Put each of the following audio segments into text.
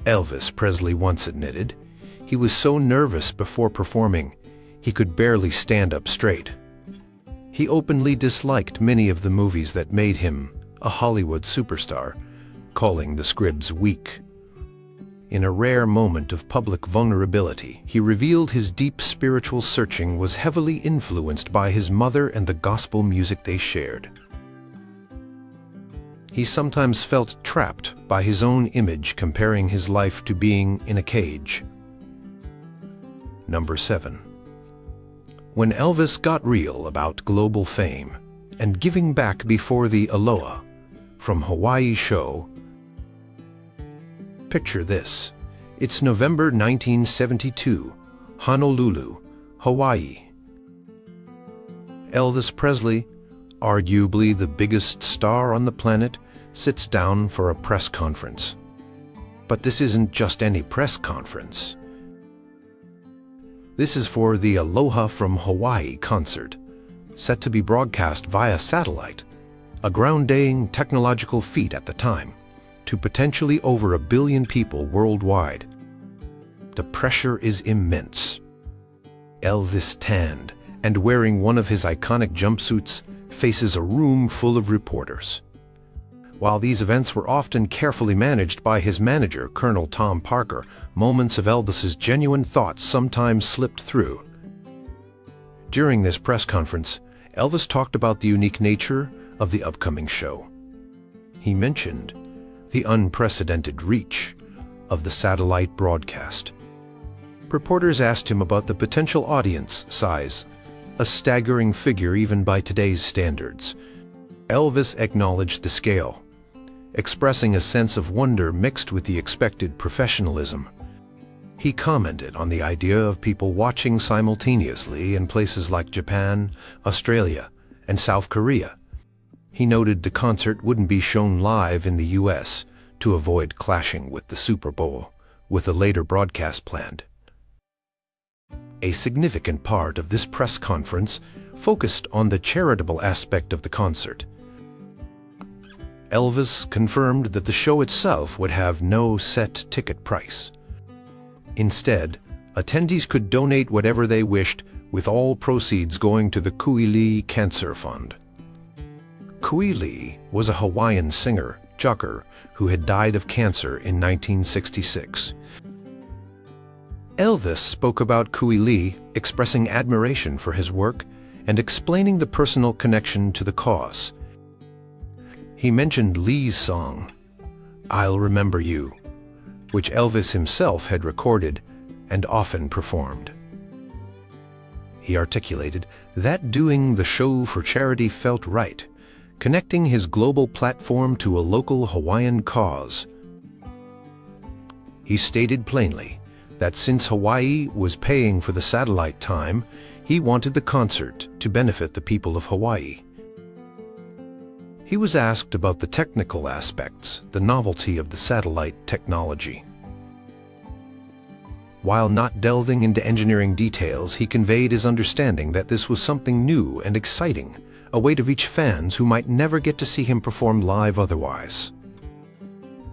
Elvis Presley once admitted, he was so nervous before performing, he could barely stand up straight. He openly disliked many of the movies that made him a Hollywood superstar, calling the scripts weak. In a rare moment of public vulnerability, he revealed his deep spiritual searching was heavily influenced by his mother and the gospel music they shared. He sometimes felt trapped by his own image, comparing his life to being in a cage. Number 7. When Elvis got real about global fame and giving back before the Aloha from Hawaii show. Picture this. It's November 1972, Honolulu, Hawaii. Elvis Presley, arguably the biggest star on the planet, sits down for a press conference. But this isn't just any press conference. This is for the Aloha from Hawaii concert, set to be broadcast via satellite, a groundbreaking technological feat at the time, to potentially over 1 billion people worldwide. The pressure is immense. Elvis, tanned and wearing one of his iconic jumpsuits, faces a room full of reporters. While these events were often carefully managed by his manager, Colonel Tom Parker, moments of Elvis's genuine thoughts sometimes slipped through. During this press conference, Elvis talked about the unique nature of the upcoming show. He mentioned the unprecedented reach of the satellite broadcast. Reporters asked him about the potential audience size, a staggering figure even by today's standards. Elvis acknowledged the scale, expressing a sense of wonder mixed with the expected professionalism. He commented on the idea of people watching simultaneously in places like Japan, Australia, and South Korea. He noted the concert wouldn't be shown live in the US to avoid clashing with the Super Bowl, with a later broadcast planned. A significant part of this press conference focused on the charitable aspect of the concert. Elvis confirmed that the show itself would have no set ticket price. Instead, attendees could donate whatever they wished, with all proceeds going to the Kui Lee Cancer Fund. Kui Lee was a Hawaiian singer-songwriter who had died of cancer in 1966. Elvis spoke about Kui Lee, expressing admiration for his work and explaining the personal connection to the cause. He mentioned Lee's song, "I'll Remember You," which Elvis himself had recorded and often performed. He articulated that doing the show for charity felt right, connecting his global platform to a local Hawaiian cause. He stated plainly that since Hawaii was paying for the satellite time, he wanted the concert to benefit the people of Hawaii. He was asked about the technical aspects, the novelty of the satellite technology. While not delving into engineering details, he conveyed his understanding that this was something new and exciting, a way to reach fans who might never get to see him perform live otherwise.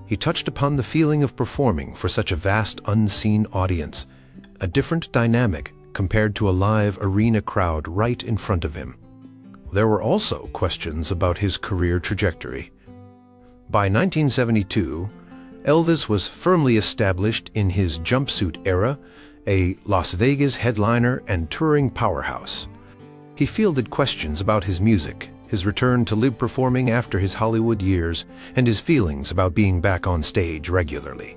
He touched upon the feeling of performing for such a vast unseen audience, a different dynamic compared to a live arena crowd right in front of him. There were also questions about his career trajectory. By 1972, Elvis was firmly established in his jumpsuit era, a Las Vegas headliner and touring powerhouse. He fielded questions about his music, his return to live performing after his Hollywood years, and his feelings about being back on stage regularly.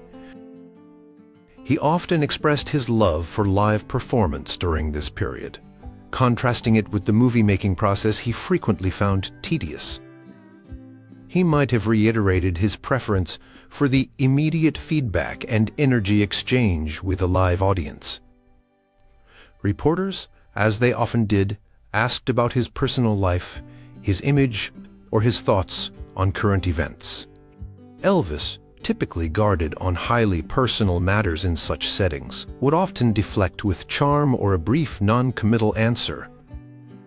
He often expressed his love for live performance during this period, contrasting it with the movie-making process he frequently found tedious. He might have reiterated his preference for the immediate feedback and energy exchange with a live audience. Reporters, as they often did, asked about his personal life, his image, or his thoughts on current events. Elvis, typically guarded on highly personal matters in such settings, would often deflect with charm or a brief non-committal answer.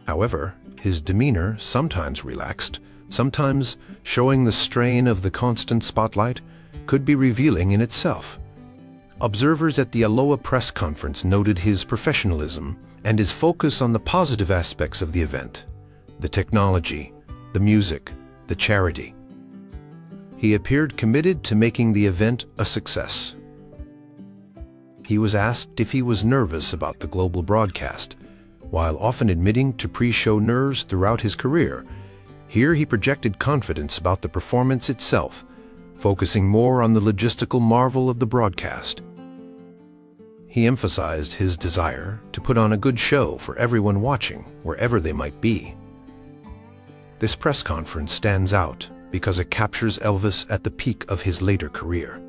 However, his demeanor, sometimes relaxed, sometimes showing the strain of the constant spotlight, could be revealing in itself, Observers at the Aloha press conference noted his professionalism and his focus on the positive aspects of the event: the technology, the music, the charity. He appeared committed to making the event a success. He was asked if he was nervous about the global broadcast, while often admitting to pre-show nerves throughout his career. Here he projected confidence about the performance itself, focusing more on the logistical marvel of the broadcast. He emphasized his desire to put on a good show for everyone watching, wherever they might be. This press conference stands out because it captures Elvis at the peak of his later career,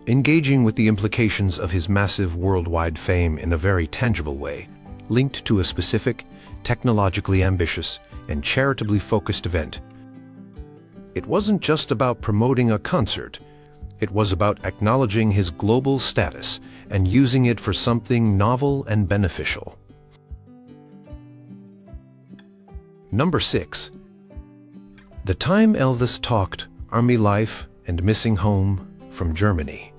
engaging with the implications of his massive worldwide fame in a very tangible way, linked to a specific, technologically ambitious, and charitably focused event. It wasn't just about promoting a concert. It was about acknowledging his global status and using it for something novel and beneficial. Number 6. The time Elvis talked Army life and missing home from Germany.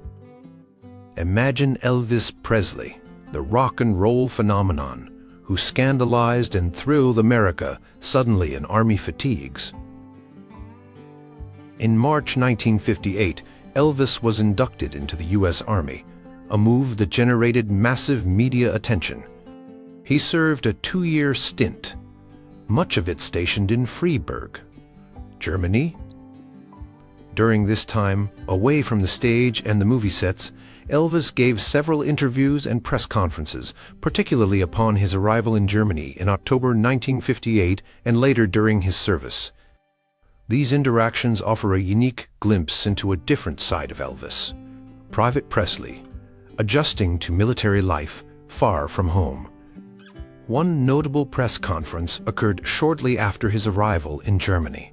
Imagine Elvis Presley, the rock and roll phenomenon, who scandalized and thrilled America suddenly in Army fatigues. In March 1958, Elvis was inducted into the U.S. Army, a move that generated massive media attention. He served a 2-year stint, much of it stationed in Freiburg, Germany. During this time, away from the stage and the movie sets, Elvis gave several interviews and press conferences, particularly upon his arrival in Germany in October 1958 and later during his service. These interactions offer a unique glimpse into a different side of Elvis, Private Presley, adjusting to military life far from home. One notable press conference occurred shortly after his arrival in Germany.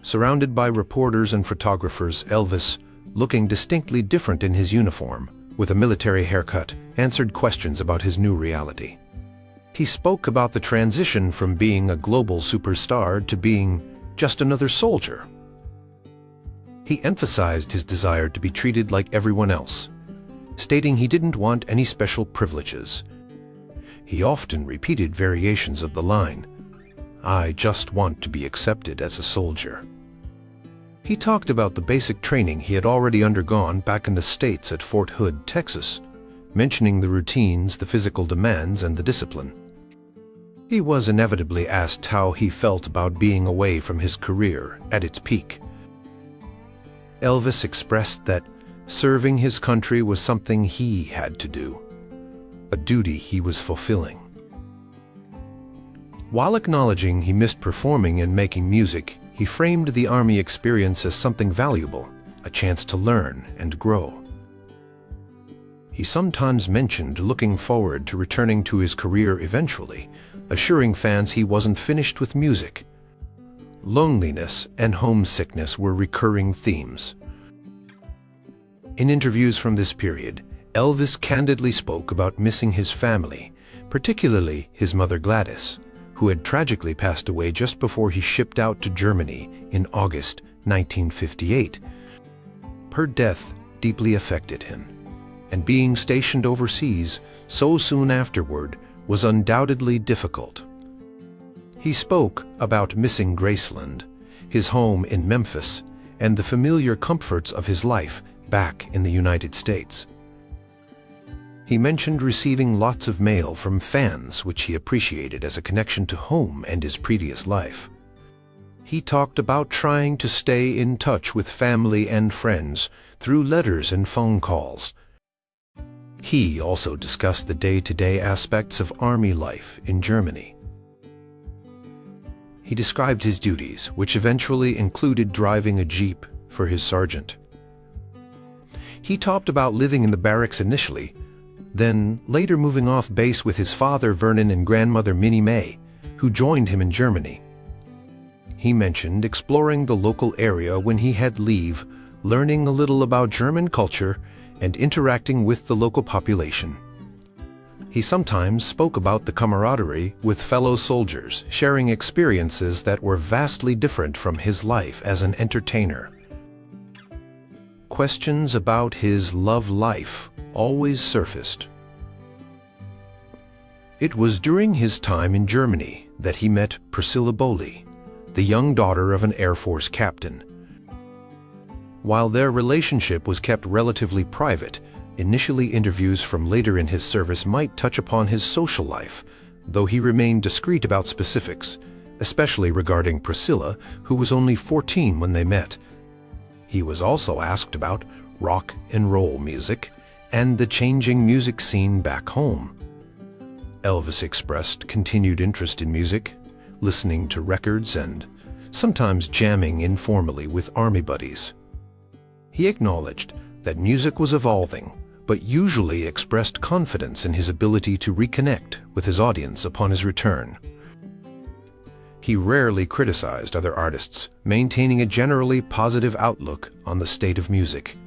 Surrounded by reporters and photographers, Elvis, looking distinctly different in his uniform, with a military haircut, answered questions about his new reality. He spoke about the transition from being a global superstar to being just another soldier. He emphasized his desire to be treated like everyone else, stating he didn't want any special privileges. He often repeated variations of the line, "I just want to be accepted as a soldier." He talked about the basic training he had already undergone back in the States at Fort Hood, Texas, mentioning the routines, the physical demands, and the discipline. He was inevitably asked how he felt about being away from his career at its peak. Elvis expressed that serving his country was something he had to do, a duty he was fulfilling. While acknowledging he missed performing and making music, he framed the Army experience as something valuable, a chance to learn and grow. He sometimes mentioned looking forward to returning to his career eventually, assuring fans he wasn't finished with music. Loneliness and homesickness were recurring themes. In interviews from this period, Elvis candidly spoke about missing his family, particularly his mother Gladys, who had tragically passed away just before he shipped out to Germany in August 1958. Her death deeply affected him, and being stationed overseas so soon afterward was undoubtedly difficult. He spoke about missing Graceland, his home in Memphis, and the familiar comforts of his life back in the United States. He mentioned receiving lots of mail from fans, which he appreciated as a connection to home and his previous life. He talked about trying to stay in touch with family and friends through letters and phone calls. He also discussed the day-to-day aspects of Army life in Germany. He described his duties, which eventually included driving a Jeep for his sergeant. He talked about living in the barracks initially, then later moving off base with his father Vernon and grandmother Minnie Mae, who joined him in Germany. He mentioned exploring the local area when he had leave, learning a little about German culture, and interacting with the local population. He sometimes spoke about the camaraderie with fellow soldiers, sharing experiences that were vastly different from his life as an entertainer. questions about his love life always surfaced. It was during his time in Germany that he met Priscilla Bowley, the young daughter of an Air Force captain. While their relationship was kept relatively private, initially interviews from later in his service might touch upon his social life, though he remained discreet about specifics, especially regarding Priscilla, who was only 14 when they met. He was also asked about rock and roll music and the changing music scene back home. Elvis expressed continued interest in music, listening to records and sometimes jamming informally with army buddies. He acknowledged that music was evolving, but usually expressed confidence in his ability to reconnect with his audience upon his return. He rarely criticized other artists, maintaining a generally positive outlook on the state of music.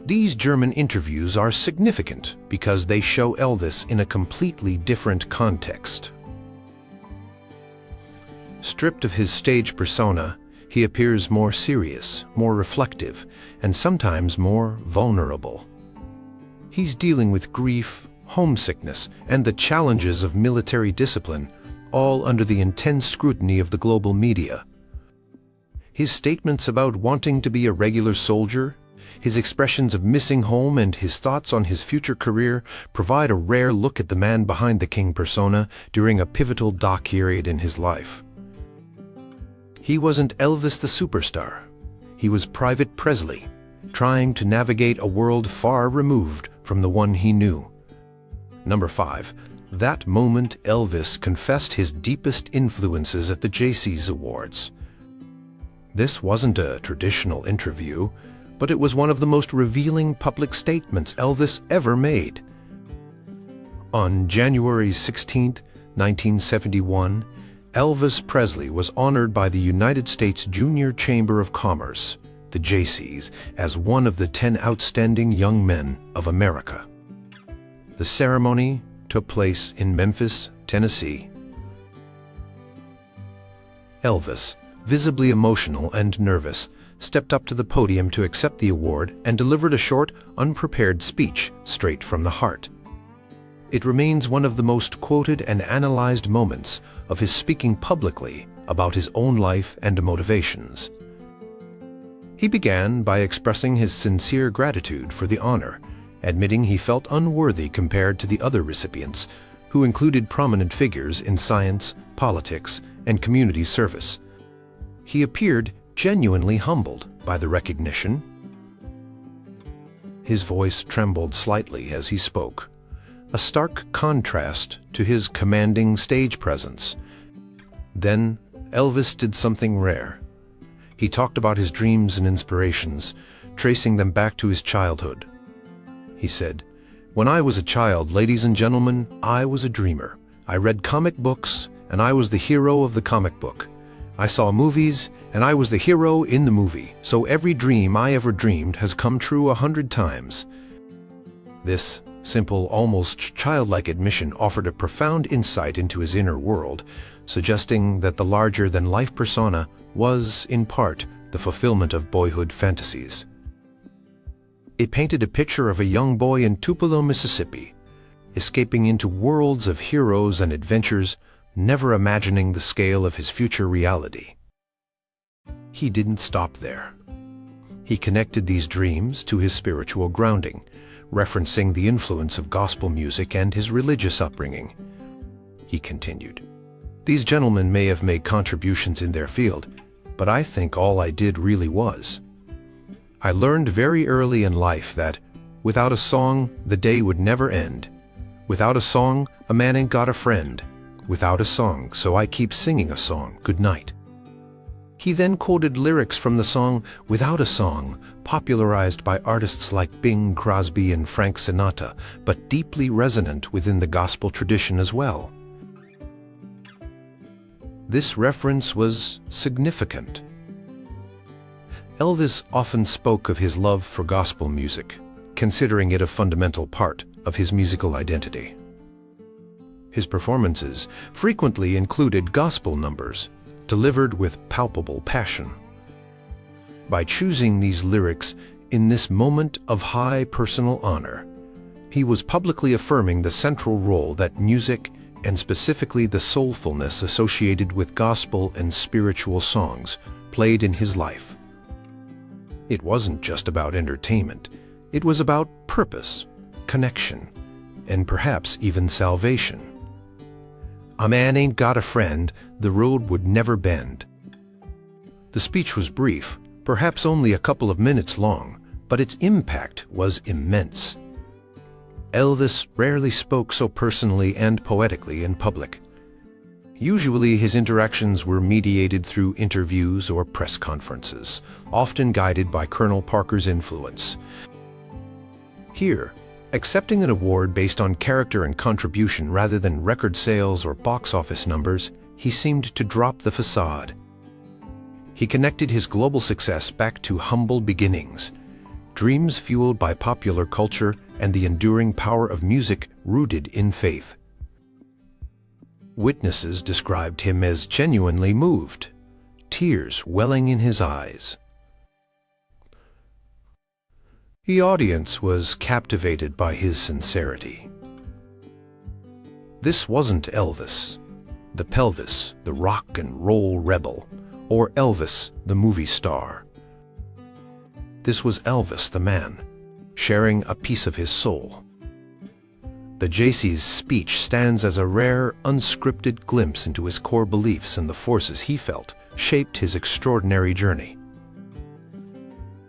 These German interviews are significant because they show Elvis in a completely different context. Stripped of his stage persona, he appears more serious, more reflective, and sometimes more vulnerable. He's dealing with grief, homesickness, and the challenges of military discipline, all under the intense scrutiny of the global media. His statements about wanting to be a regular soldier, his expressions of missing home, and his thoughts on his future career provide a rare look at the man behind the king persona during a pivotal dark period in his life. He wasn't Elvis the superstar. He was Private Presley, trying to navigate a world far removed from the one he knew. Number 5. That moment Elvis confessed his deepest influences at the JC's Awards. This wasn't a traditional interview, but it was one of the most revealing public statements Elvis ever made. On January 16, 1971, Elvis Presley was honored by the United States Junior Chamber of Commerce, the JC's, as one of the 10 outstanding young men of America. The ceremony took place in Memphis, Tennessee. Elvis, visibly emotional and nervous, stepped up to the podium to accept the award and delivered a short, unprepared speech straight from the heart. It remains one of the most quoted and analyzed moments of his speaking publicly about his own life and motivations. He began by expressing his sincere gratitude for the honor, admitting he felt unworthy compared to the other recipients, who included prominent figures in science, politics, and community service. He appeared genuinely humbled by the recognition. His voice trembled slightly as he spoke, a stark contrast to his commanding stage presence. Then Elvis did something rare. He talked about his dreams and inspirations, tracing them back to his childhood. He said, "When I was a child, ladies and gentlemen, I was a dreamer. I read comic books, and I was the hero of the comic book. I saw movies, and I was the hero in the movie. So every dream I ever dreamed has come true 100 times." This simple, almost childlike admission offered a profound insight into his inner world, suggesting that the larger-than-life persona was, in part, the fulfillment of boyhood fantasies. It painted a picture of a young boy in Tupelo, Mississippi, escaping into worlds of heroes and adventures, never imagining the scale of his future reality. He didn't stop there. He connected these dreams to his spiritual grounding, referencing the influence of gospel music and his religious upbringing. He continued, "These gentlemen may have made contributions in their field, but I think all I did really was. I learned very early in life that without a song, the day would never end. Without a song, a man ain't got a friend. Without a song, so I keep singing a song, good night." He then quoted lyrics from the song Without a Song, popularized by artists like Bing Crosby and Frank Sinatra, but deeply resonant within the gospel tradition as well. This reference was significant. Elvis often spoke of his love for gospel music, considering it a fundamental part of his musical identity. His performances frequently included gospel numbers, delivered with palpable passion. By choosing these lyrics, In this moment of high personal honor, he was publicly affirming the central role that music, and specifically the soulfulness associated with gospel and spiritual songs, played in his life. It wasn't just about entertainment, it was about purpose, connection, and perhaps even salvation. A man ain't got a friend, the road would never bend. The speech was brief, perhaps only a couple of minutes long, but its impact was immense. Elvis rarely spoke so personally and poetically in public. Usually his interactions were mediated through interviews or press conferences, often guided by Colonel Parker's influence. Here, accepting an award based on character and contribution rather than record sales or box office numbers, he seemed to drop the facade. He connected his global success back to humble beginnings, dreams fueled by popular culture and the enduring power of music rooted in faith. Witnesses described him as genuinely moved, tears welling in his eyes. The audience was captivated by his sincerity. This wasn't Elvis, the pelvis, the rock and roll rebel, or Elvis, the movie star. This was Elvis, the man, sharing a piece of his soul. The JC's speech stands as a rare, unscripted glimpse into his core beliefs and the forces he felt shaped his extraordinary journey.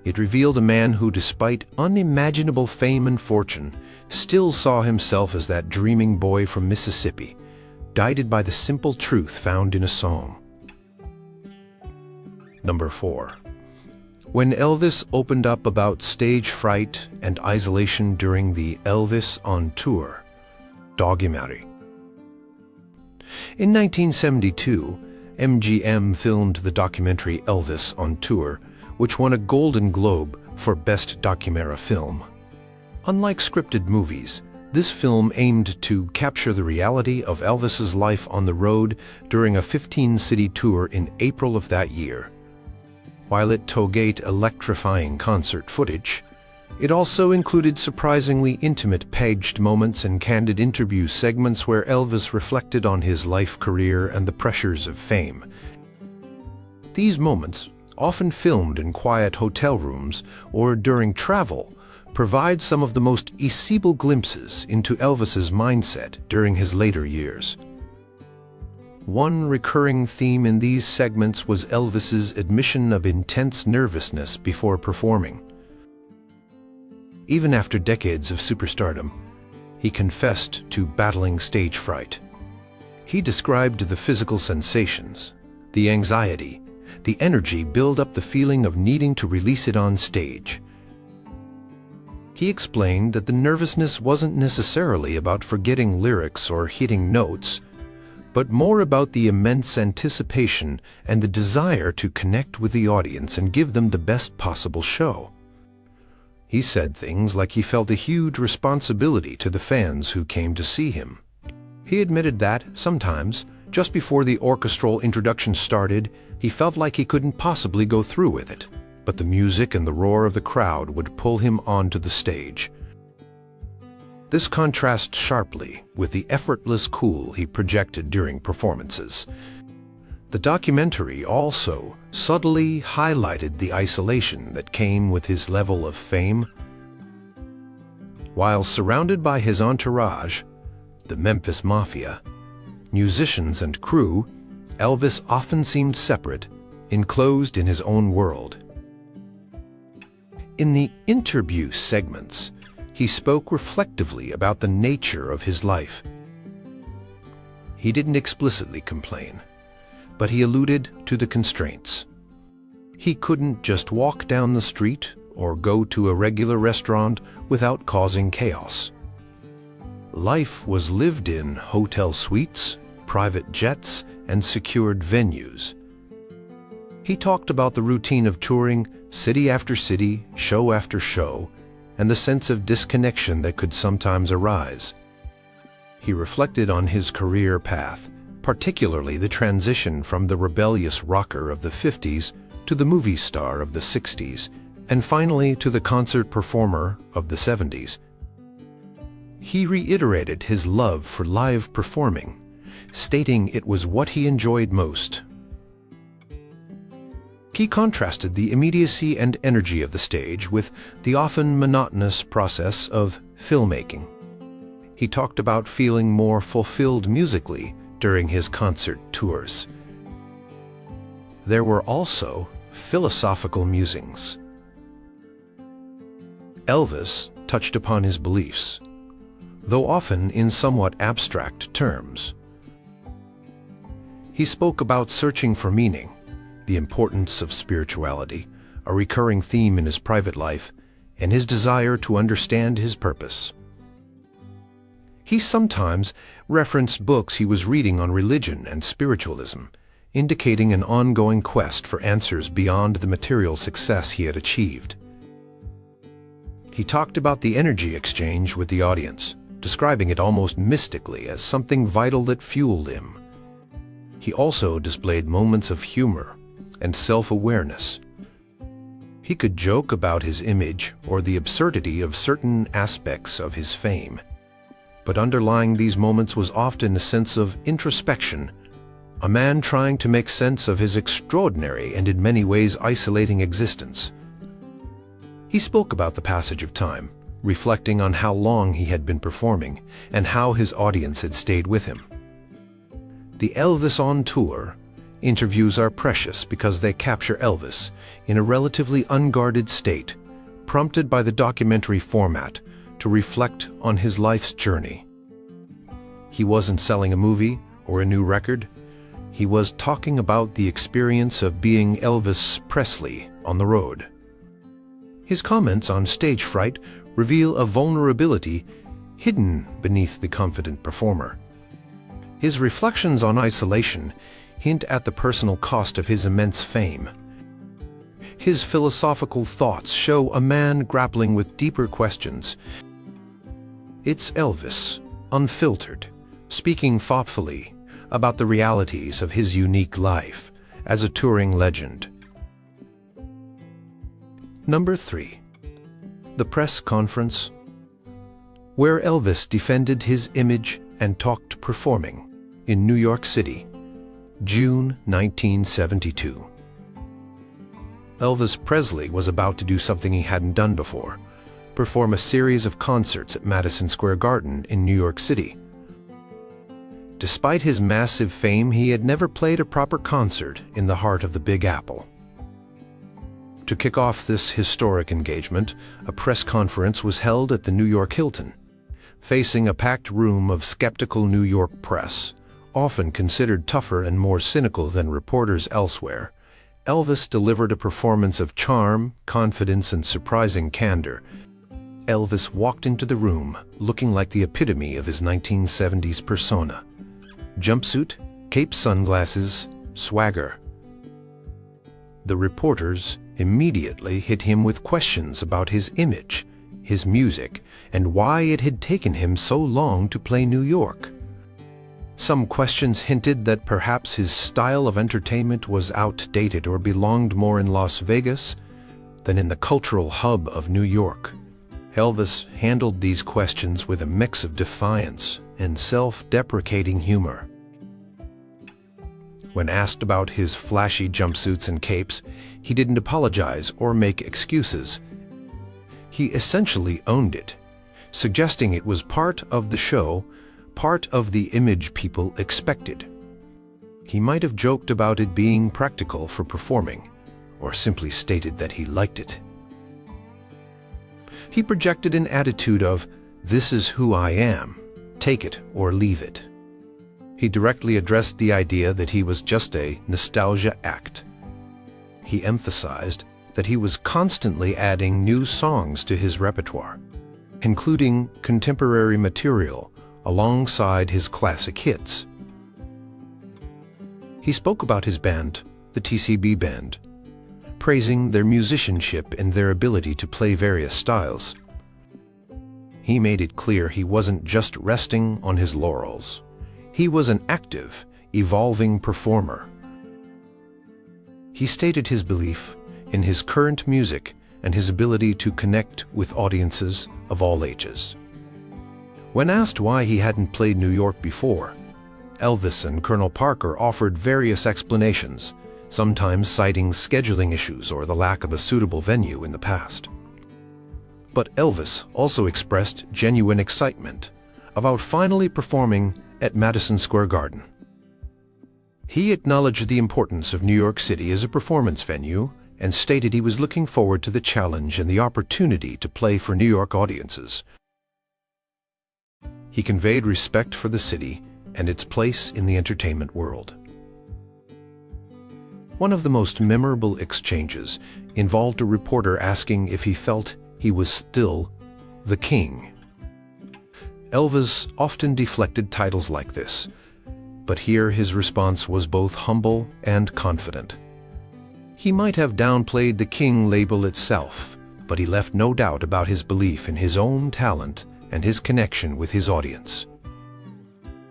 It revealed a man who, despite unimaginable fame and fortune, still saw himself as that dreaming boy from Mississippi, guided by the simple truth found in a song. Number 4. When Elvis opened up about stage fright and isolation during the Elvis on Tour documentary. In 1972, MGM filmed the documentary Elvis on Tour, which won a Golden Globe for Best Documentary Film. Unlike scripted movies, this film aimed to capture the reality of Elvis's life on the road during a 15-city tour in April of that year. While it toegate electrifying concert footage, it also included surprisingly intimate paged moments and candid interview segments where Elvis reflected on his life career and the pressures of fame. These moments, often filmed in quiet hotel rooms or during travel, provide some of the most irrepressible glimpses into Elvis's mindset during his later years. One recurring theme in these segments was Elvis's admission of intense nervousness before performing. Even after decades of superstardom, he confessed to battling stage fright. He described the physical sensations, the anxiety, the energy build up the feeling of needing to release it on stage. He explained that the nervousness wasn't necessarily about forgetting lyrics or hitting notes, but more about the immense anticipation and the desire to connect with the audience and give them the best possible show. He said things like he felt a huge responsibility to the fans who came to see him. He admitted that, sometimes, just before the orchestral introduction started, he felt like he couldn't possibly go through with it, but the music and the roar of the crowd would pull him onto the stage. This contrasts sharply with the effortless cool he projected during performances. The documentary also subtly highlighted the isolation that came with his level of fame. While surrounded by his entourage, the Memphis Mafia, musicians and crew, Elvis often seemed separate, enclosed in his own world. In the interview segments, he spoke reflectively about the nature of his life. He didn't explicitly complain, but he alluded to the constraints. He couldn't just walk down the street or go to a regular restaurant without causing chaos. Life was lived in hotel suites, private jets, and secured venues. He talked about the routine of touring, city after city, show after show, and the sense of disconnection that could sometimes arise. He reflected on his career path, particularly the transition from the rebellious rocker of the 50s to the movie star of the 60s, And finally, to the concert performer of the 70s, he reiterated his love for live performing, stating it was what he enjoyed most. He contrasted the immediacy and energy of the stage with the often monotonous process of filmmaking. He talked about feeling more fulfilled musically during his concert tours. There were also philosophical musings. Elvis touched upon his beliefs, though often in somewhat abstract terms. He spoke about searching for meaning, the importance of spirituality, a recurring theme in his private life, and his desire to understand his purpose. He sometimes referenced books he was reading on religion and spiritualism, indicating an ongoing quest for answers beyond the material success he had achieved. He talked about the energy exchange with the audience, describing it almost mystically as something vital that fueled him. He also displayed moments of humor and self-awareness. He could joke about his image or the absurdity of certain aspects of his fame, but underlying these moments was often a sense of introspection, a man trying to make sense of his extraordinary and in many ways isolating existence. He spoke about the passage of time, reflecting on how long he had been performing and how his audience had stayed with him. The Elvis on Tour interviews are precious because they capture Elvis in a relatively unguarded state, prompted by the documentary format to reflect on his life's journey. He wasn't selling a movie or a new record. He was talking about the experience of being Elvis Presley on the road. His comments on stage fright reveal a vulnerability hidden beneath the confident performer. His reflections on isolation hint at the personal cost of his immense fame. His philosophical thoughts show a man grappling with deeper questions. It's Elvis, unfiltered, speaking thoughtfully about the realities of his unique life as a touring legend. Number 3. The press conference, where Elvis defended his image and talked performing in New York City, June 1972. Elvis Presley was about to do something he hadn't done before, perform a series of concerts at Madison Square Garden in New York City. Despite his massive fame, he had never played a proper concert in the heart of the Big Apple. To kick off this historic engagement, a press conference was held at the New York Hilton. Facing a packed room of skeptical New York press, often considered tougher and more cynical than reporters elsewhere, Elvis delivered a performance of charm, confidence, and surprising candor. Elvis walked into the room looking like the epitome of his 1970s persona. Jumpsuit, cape sunglasses, swagger. The reporters immediately hit him with questions about his image, his music, and why it had taken him so long to play New York. Some questions hinted that perhaps his style of entertainment was outdated or belonged more in Las Vegas than in the cultural hub of New York. Elvis handled these questions with a mix of defiance and self-deprecating humor. When asked about his flashy jumpsuits and capes, he didn't apologize or make excuses. He essentially owned it, suggesting it was part of the show, part of the image people expected. He might have joked about it being practical for performing, or simply stated that he liked it. He projected an attitude of, "This is who I am, take it or leave it." He directly addressed the idea that he was just a nostalgia act. He emphasized that he was constantly adding new songs to his repertoire, including contemporary material alongside his classic hits. He spoke about his band, the TCB Band, praising their musicianship and their ability to play various styles. He made it clear he wasn't just resting on his laurels. He was an active, evolving performer. He stated his belief in his current music and his ability to connect with audiences of all ages. When asked why he hadn't played New York before, Elvis and Colonel Parker offered various explanations, sometimes citing scheduling issues or the lack of a suitable venue in the past. But Elvis also expressed genuine excitement about finally performing at Madison Square Garden. He acknowledged the importance of New York City as a performance venue and stated he was looking forward to the challenge and the opportunity to play for New York audiences. He conveyed respect for the city and its place in the entertainment world. One of the most memorable exchanges involved a reporter asking if he felt he was still the king. Elvis often deflected titles like this, but here his response was both humble and confident. He might have downplayed the king label itself, but he left no doubt about his belief in his own talent and his connection with his audience.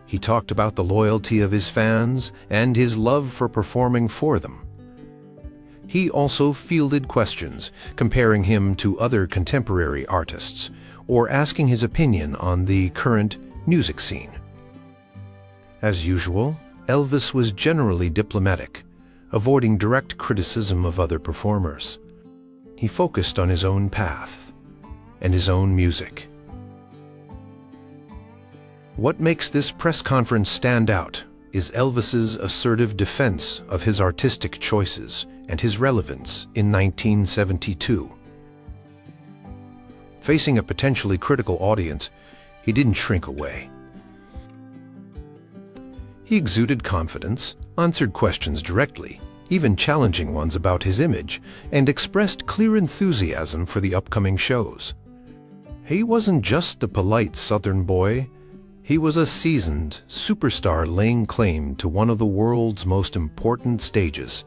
He talked about the loyalty of his fans and his love for performing for them. He also fielded questions comparing him to other contemporary artists or asking his opinion on the current music scene. As usual, Elvis was generally diplomatic, avoiding direct criticism of other performers. He focused on his own path and his own music. What makes this press conference stand out is Elvis's assertive defense of his artistic choices and his relevance in 1972. Facing a potentially critical audience, he didn't shrink away. He exuded confidence, answered questions directly, even challenging ones about his image, and expressed clear enthusiasm for the upcoming shows. He wasn't just a polite Southern boy. He was a seasoned superstar laying claim to one of the world's most important stages.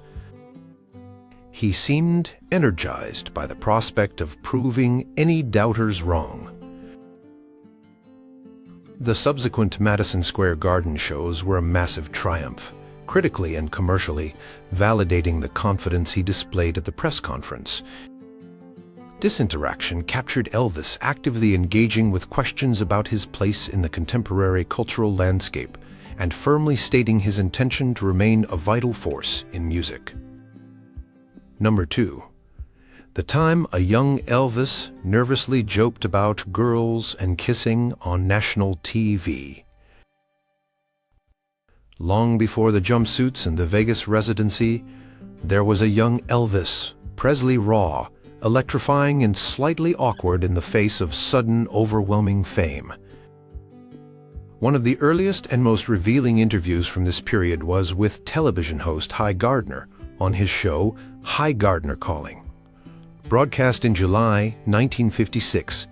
He seemed energized by the prospect of proving any doubters wrong. The subsequent Madison Square Garden shows were a massive triumph, critically and commercially, validating the confidence he displayed at the press conference. This interaction captured Elvis actively engaging with questions about his place in the contemporary cultural landscape and firmly stating his intention to remain a vital force in music. Number 2. The time a young Elvis nervously joked about girls and kissing on national TV. Long before the jumpsuits and the Vegas residency, there was a young Elvis Presley raw, electrifying and slightly awkward in the face of sudden, overwhelming fame. One of the earliest and most revealing interviews from this period was with television host Hy Gardner on his show Hy Gardner Calling, broadcast in July 1956.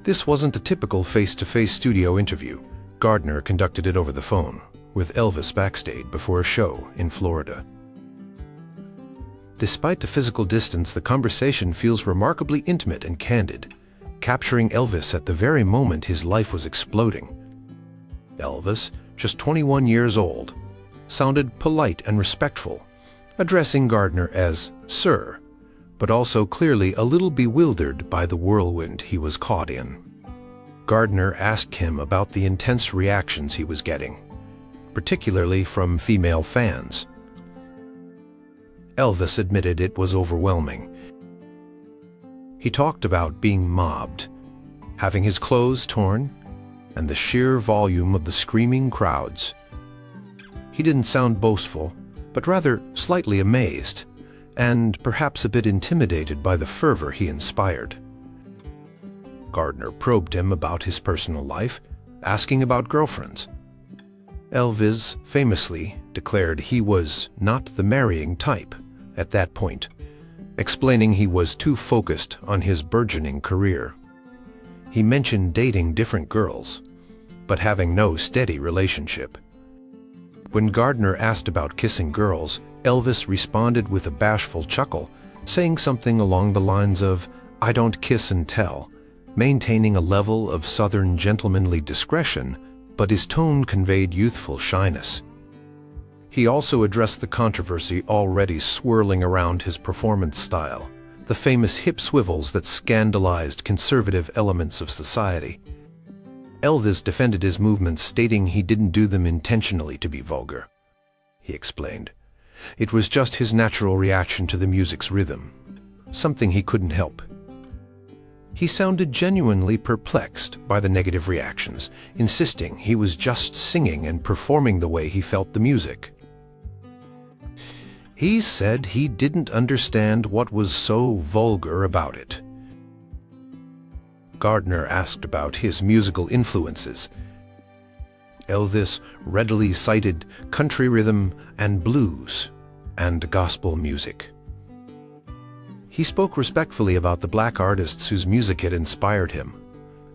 This wasn't a typical face-to-face studio interview. Gardner conducted it over the phone, with Elvis backstage before a show in Florida. Despite the physical distance, the conversation feels remarkably intimate and candid, capturing Elvis at the very moment his life was exploding. Elvis, just 21 years old, sounded polite and respectful, addressing Gardner as "Sir," but also clearly a little bewildered by the whirlwind he was caught in. Gardner asked him about the intense reactions he was getting, particularly from female fans. Elvis admitted it was overwhelming. He talked about being mobbed, having his clothes torn, and the sheer volume of the screaming crowds. He didn't sound boastful, but rather slightly amazed, and perhaps a bit intimidated by the fervor he inspired. Gardner probed him about his personal life, asking about girlfriends. Elvis famously declared he was not the marrying type at that point, explaining he was too focused on his burgeoning career. He mentioned dating different girls, but having no steady relationship. When Gardner asked about kissing girls, Elvis responded with a bashful chuckle, saying something along the lines of, "I don't kiss and tell," maintaining a level of Southern gentlemanly discretion, but his tone conveyed youthful shyness. He also addressed the controversy already swirling around his performance style, the famous hip swivels that scandalized conservative elements of society. Elvis defended his movements, stating he didn't do them intentionally to be vulgar. He explained, "It was just his natural reaction to the music's rhythm, something he couldn't help." He sounded genuinely perplexed by the negative reactions, insisting he was just singing and performing the way he felt the music. He said he didn't understand what was so vulgar about it. Gardner asked about his musical influences. Elvis readily cited country rhythm and blues and gospel music. He spoke respectfully about the black artists whose music had inspired him,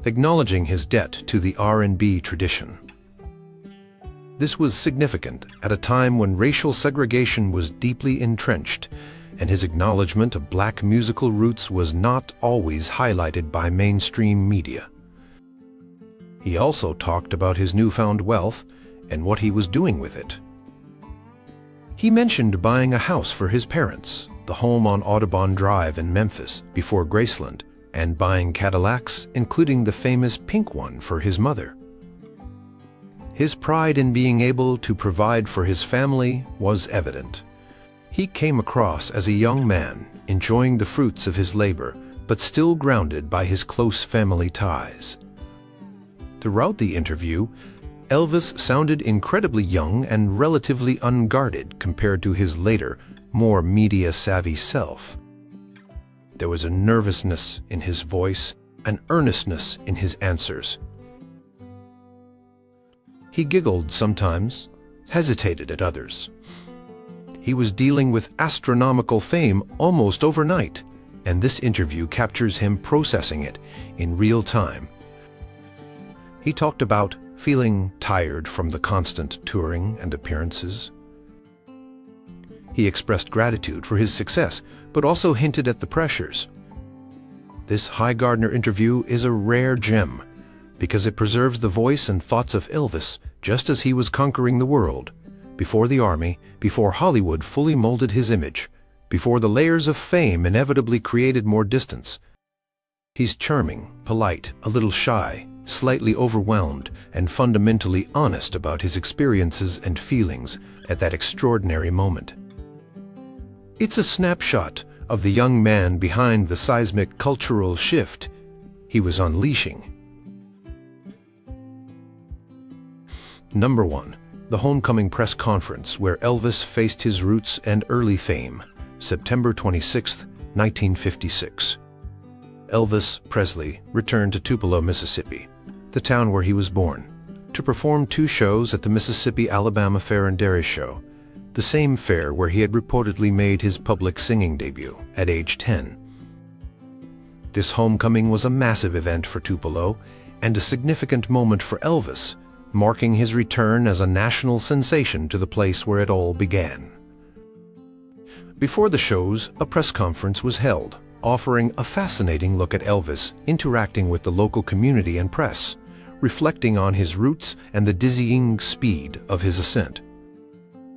acknowledging his debt to the R&B tradition. This was significant at a time when racial segregation was deeply entrenched, and his acknowledgement of black musical roots was not always highlighted by mainstream media. He also talked about his newfound wealth and what he was doing with it. He mentioned buying a house for his parents, the home on Audubon Drive in Memphis before Graceland, and buying Cadillacs, including the famous pink one for his mother. His pride in being able to provide for his family was evident. He came across as a young man, enjoying the fruits of his labor, but still grounded by his close family ties. Throughout the interview, Elvis sounded incredibly young and relatively unguarded compared to his later, more media-savvy self. There was a nervousness in his voice, an earnestness in his answers. He giggled sometimes, hesitated at others. He was dealing with astronomical fame almost overnight, and this interview captures him processing it in real time. He talked about feeling tired from the constant touring and appearances. He expressed gratitude for his success, but also hinted at the pressures. This High Gardner interview is a rare gem because it preserves the voice and thoughts of Elvis just as he was conquering the world, before the Army, before Hollywood fully molded his image, before the layers of fame inevitably created more distance. He's charming, polite, a little shy, slightly overwhelmed, and fundamentally honest about his experiences and feelings at that extraordinary moment. It's a snapshot of the young man behind the seismic cultural shift he was unleashing. Number 1. The Homecoming Press Conference where Elvis faced his roots and early fame, September 26, 1956. Elvis Presley returned to Tupelo, Mississippi, the town where he was born, to perform 2 shows at the Mississippi-Alabama Fair and Dairy Show, the same fair where he had reportedly made his public singing debut at age 10. This homecoming was a massive event for Tupelo and a significant moment for Elvis, marking his return as a national sensation to the place where it all began. Before the shows, a press conference was held, offering a fascinating look at Elvis interacting with the local community and press, reflecting on his roots and the dizzying speed of his ascent.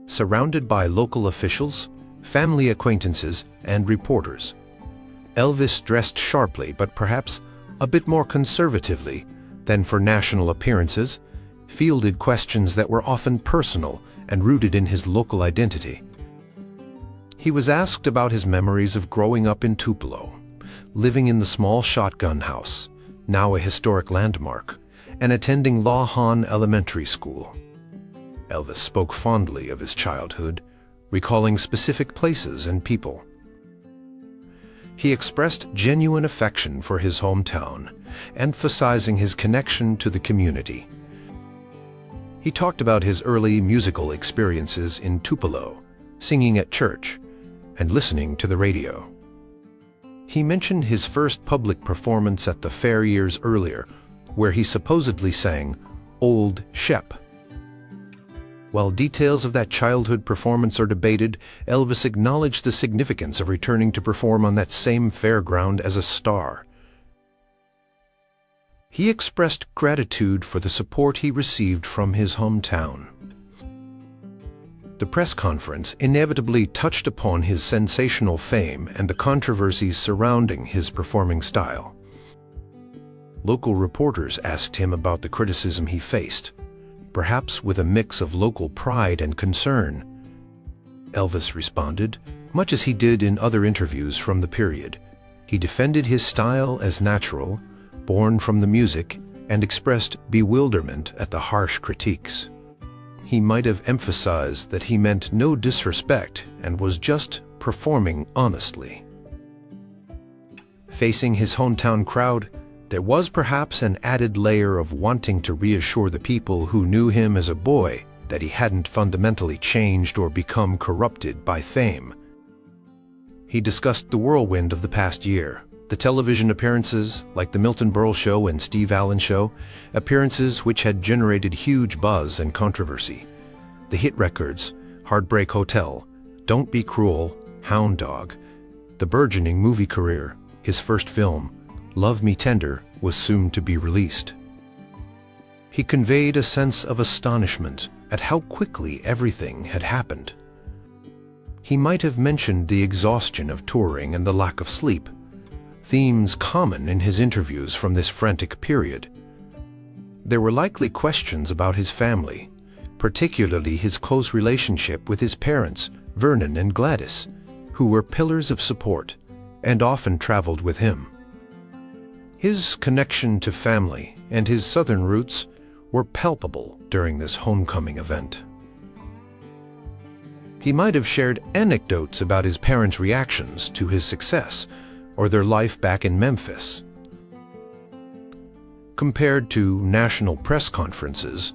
Surrounded by local officials, family acquaintances, and reporters, Elvis dressed sharply but perhaps a bit more conservatively than for national appearances, fielded questions that were often personal and rooted in his local identity. He was asked about his memories of growing up in Tupelo, living in the small shotgun house, now a historic landmark, and attending Aloha Elementary School. Elvis spoke fondly of his childhood, recalling specific places and people. He expressed genuine affection for his hometown, emphasizing his connection to the community. He talked about his early musical experiences in Tupelo, singing at church, and listening to the radio. He mentioned his first public performance at the fair years earlier, where he supposedly sang Old Shep. While details of that childhood performance are debated, Elvis acknowledged the significance of returning to perform on that same fairground as a star. He expressed gratitude for the support he received from his hometown. The press conference inevitably touched upon his sensational fame and the controversies surrounding his performing style. Local reporters asked him about the criticism he faced, perhaps with a mix of local pride and concern. Elvis responded, much as he did in other interviews from the period. He defended his style as natural, born from the music, and expressed bewilderment at the harsh critiques. He might have emphasized that he meant no disrespect and was just performing honestly. Facing his hometown crowd, there was perhaps an added layer of wanting to reassure the people who knew him as a boy that he hadn't fundamentally changed or become corrupted by fame. He discussed the whirlwind of the past year, the television appearances like The Milton Berle Show and Steve Allen Show, appearances which had generated huge buzz and controversy. The hit records, Heartbreak Hotel, Don't Be Cruel, Hound Dog, the burgeoning movie career, his first film, Love Me Tender, was soon to be released. He conveyed a sense of astonishment at how quickly everything had happened. He might have mentioned the exhaustion of touring and the lack of sleep, themes common in his interviews from this frantic period. There were likely questions about his family, particularly his close relationship with his parents, Vernon and Gladys, who were pillars of support and often traveled with him. His connection to family and his Southern roots were palpable during this homecoming event. He might have shared anecdotes about his parents' reactions to his success or their life back in Memphis. Compared to national press conferences,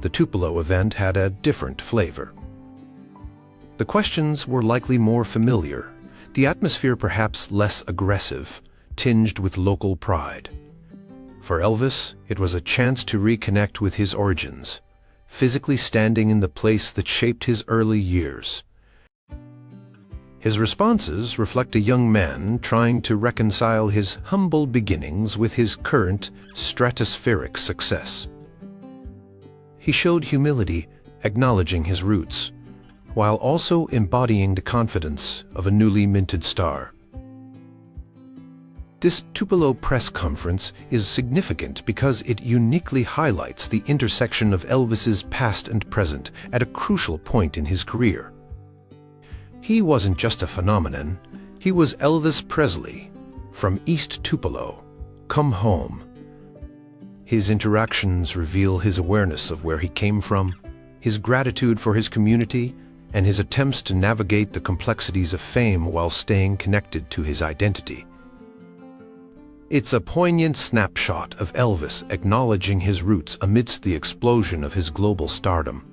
the Tupelo event had a different flavor. The questions were likely more familiar, the atmosphere perhaps less aggressive, tinged with local pride. For Elvis, it was a chance to reconnect with his origins, physically standing in the place that shaped his early years. His responses reflect a young man trying to reconcile his humble beginnings with his current stratospheric success. He showed humility, acknowledging his roots, while also embodying the confidence of a newly minted star. This Tupelo press conference is significant because it uniquely highlights the intersection of Elvis's past and present at a crucial point in his career. He wasn't just a phenomenon, he was Elvis Presley, from East Tupelo, come home. His interactions reveal his awareness of where he came from, his gratitude for his community, and his attempts to navigate the complexities of fame while staying connected to his identity. It's a poignant snapshot of Elvis acknowledging his roots amidst the explosion of his global stardom.